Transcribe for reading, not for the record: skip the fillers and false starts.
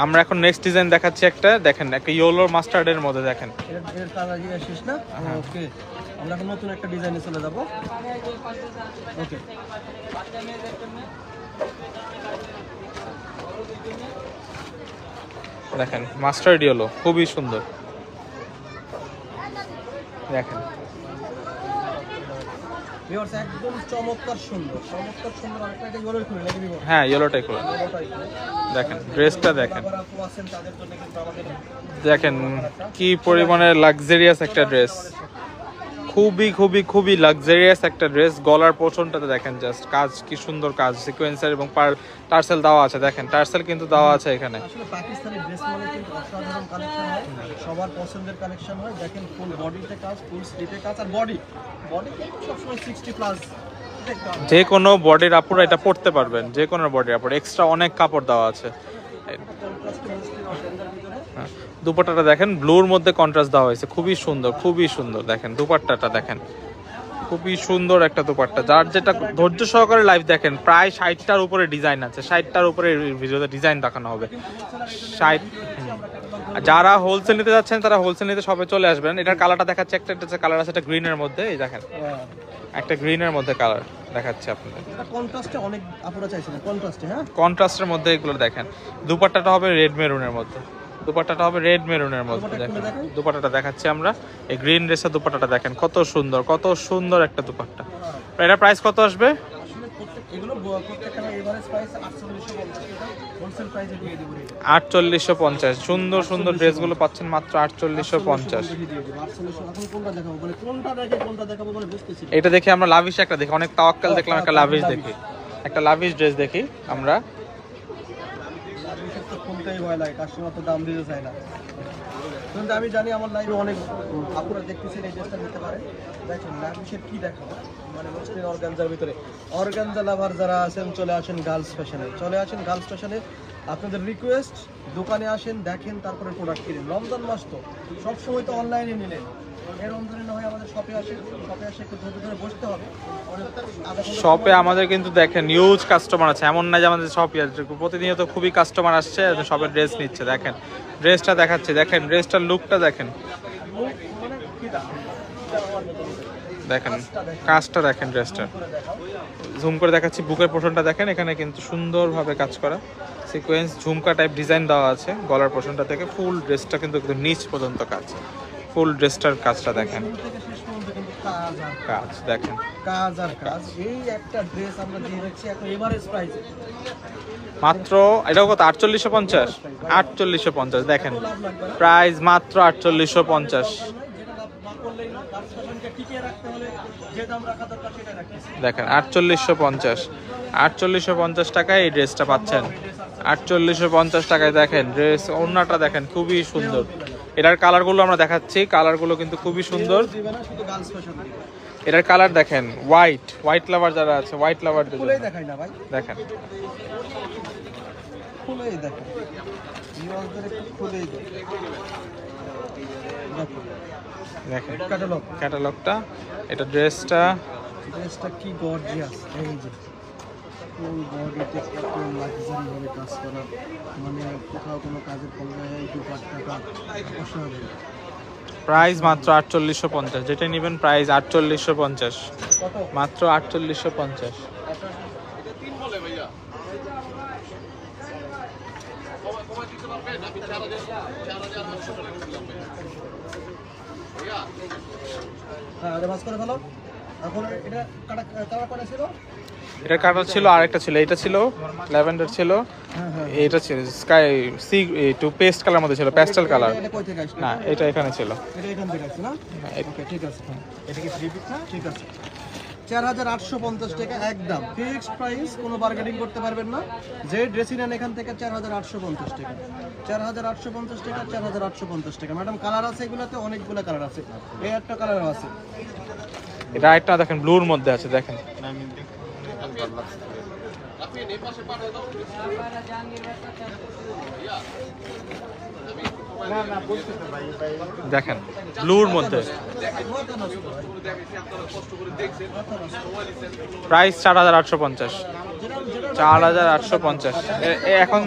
আমরা এখন next design দেখাচ্ছি একটা, দেখেন একটা ইয়েলো মাস্টার্ডের মধ্যে দেখেন। এর কালার দিয়ে শেষ না? ওকে, আমরা এখন নতুন একটা ডিজাইনে চলে যাব। ওকে, দেখেন মাস্টার্ড ইয়েলো, খুবই সুন্দর দেখেন। ভিউয়ার্স একদম চমৎকার সুন্দর, চমৎকার সুন্দর। আরেকটা এটা ইয়েলোই খুলে নাকি ভিউয়ার্স? হ্যাঁ ইয়েলোটাই খুলে দেখেন, ড্রেসটা দেখেন, দেখেন কি পরিমাণে লাক্সারিয়াস একটা ড্রেস, খুবই খুবই খুবই লাক্সারিয়াস একটা ড্রেস। গলার পোর্শনটাতে দেখেন জাস্ট কাজ, কি সুন্দর কাজ, সিকোয়েন্সার এবং টার্সেল দেওয়া আছে, দেখেন টার্সেল কিন্তু দেওয়া আছে এখানে। আসলে পাকিস্তানি ড্রেস মানে কিন্তু অসাধারণ কালেকশন হয়, সবার পছন্দের কালেকশন হয়। দেখেন ফুল বডিতে কাজ, ফুল স্লিভে কাজ, আর বডি সবসময় 60 প্লাস। যে কোনো বডির আপুরা এটা পরতে পারবেন, যে কোনো বডির আপুরা, এক্সট্রা অনেক কাপড় দেওয়া আছে। দুপাট্টাটা দেখেন ব্লুর মধ্যে কন্ট্রাস্ট দেওয়া হয়েছে, খুবই সুন্দর, খুবই সুন্দর। দেখেন দুপাট্টাটা দেখেন, খুবই সুন্দর একটা দুপাট্টা। যার যেটা ধৈর্য সহকারে লাইভ দেখেন, প্রায় 60টার উপরে ডিজাইন আছে, 60টার উপরে ভিডিওতে ডিজাইন দেখানো হবে। 60, যারা হোলসেল নিতে যাচ্ছেন তারা হোলসেল নিতে সবে চলে আসবেন। এটার কালারটা দেখাচ্ছে, একটা কালার আছে, একটা গ্রিনের মধ্যে, এই দেখেন একটা গ্রিনের মধ্যে কালার দেখাচ্ছে আপনাদের। এটা কন্ট্রাস্টে অনেক আপুরা চাইছেন, কন্ট্রাস্টে। হ্যাঁ, কন্ট্রাস্টের মধ্যে এগুলো দেখেন। দুপাট্টাটা হবে রেড মেরুনের মধ্যে, দুপাট্টাটা হবে রেড মেরুনের মধ্যে। দেখেন দুপাট্টাটা দেখাচ্ছি আমরা, এই গ্রিন ড্রেসের দুপাট্টাটা দেখেন, কত সুন্দর, কত সুন্দর একটা দুপাট্টা। এটা প্রাইস কত আসবে? আসলে এগুলো প্রত্যেকটা এভারেজ প্রাইস 4850 টাকা, হোলসেল প্রাইসে দিয়ে দেব। 4850, সুন্দর সুন্দর ড্রেসগুলো পাচ্ছেন মাত্র 4850। এখন কোনটা দেখাবো, মানে কোনটা দেখে কোনটা দেখাবো মানে বুঝতেছি। এটা দেখি আমরা লাভিশ একটা দেখি, অনেক তাওয়াক্কাল দেখলাম, একটা লাভিশ দেখি, একটা লাভিশ ড্রেস দেখি আমরা। লাভিশের তো কোনটাই ভয় লাগে, কাস্টমার তো দাম দিতে চায় না। কিন্তু আমি জানি আমার লাইভে অনেক আপুরা দেখতেছেন, এই ড্রেসটা নিতে পারে। দেখেন লাভিশের কি দেখাবো, মানে মসলিন অর্গানজার ভিতরে। অর্গানজা লাভার যারা আছেন চলে আসেন গার্লস ফ্যাশনে, চলে আসেন গার্লস ফ্যাশনে। আপনাদের রিকোয়েস্ট, দোকানে আসেন, দেখেন, তারপরে প্রোডাক্ট কিনেন। রমজান মাস তো সবসময় তো অনলাইনে নিলেন, এই রমজানে না হয় আমাদের শপে আসেন, শপে আসে একটু ধৈর্য ধরে বসতে হবে। শপে আমাদের কিন্তু দেখেন ইউজ কাস্টমার আছে, এমন না যে আমাদের শপে প্রতিনিয়ত খুবই কাস্টমার আসছে, শপের ড্রেস নিচ্ছে। দেখেন ড্রেসটা দেখাচ্ছে, দেখেন ড্রেসটার লুকটা দেখেন, দেখেন কাজটা দেখেন, ড্রেসটা জুম করে দেখাচ্ছি। বুকের পোর্শনটা দেখেন, এখানে কিন্তু সুন্দরভাবে কাজ করা সিকোয়েন্স ঝুমকা টাইপ ডিজাইন দেওয়া আছে। গলার পোর্শনটা থেকে ফুল ড্রেসটা কিন্তু একদম নিচ পর্যন্ত কাজ, ফুল ড্রেসটার কাজটা দেখেন, কাজ দেখেন, কাজ আর কাজ। এই একটা ড্রেস আমরা দিয়ে দিচ্ছি এখন এভারেজ প্রাইসে মাত্র। এটাও কত? 4850, 4850 দেখেন প্রাইস মাত্র 4850। দেখেন 4850, 4850 টাকায় এই ড্রেসটা পাচ্ছেন, 4850 টাকায়। দেখেন ড্রেস, ওড়নাটা দেখেন খুবই সুন্দর। এটার কালারগুলো আমরা দেখাচ্ছি, কালারগুলো কিন্তু খুবই সুন্দর। এটার কালার দেখেন, হোয়াইট, হোয়াইট লাভার যারা আছে, হোয়াইট লাভার দেখাই না ভাই, দেখেন খুলেই দেখেন, খুলেই দেখেন ক্যাটালগটা। এটা ড্রেসটা কি গর্জিয়াস, এই যে ফুল বডিতে কত লাক্সারি ভাবে কাজ করা, মানে কোথাও কোনো কাজের পর্যায়ে এই দুপাট্টাটা অসাধারণ। প্রাইস মাত্র 4850, যেটা নেবেন প্রাইস 4850, মাত্র 4850। এটা কাটা ছিল, আরেকটা ছিল, এটা ছিল ল্যাভেন্ডার ছিল, এটা ছিল স্কাই সি টু পেস্ট কালার মধ্যে ছিল, প্যাস্টেল কালার না, এটা এখানে ছিল। ঠিক আছে, এটা কি 3 পিস না? ঠিক আছে, 4850 টাকা একদম ফিক্সড প্রাইস, কোনো বার্গেনিং করতে পারবেন না। যে ড্রেসিং নেন এখান থেকে 4850 টাকা, 4850 টাকা, 4850 টাকা। ম্যাডাম কালার আছে এগুলোতে, অনেকগুলো কালার আছে, এই একটা কালারও আছে। এটা একটা দেখেন ব্লুর মধ্যে আছে, দেখেন দেখেন ব্লুর মধ্যে, প্রাইস 4850, 4850 এখন।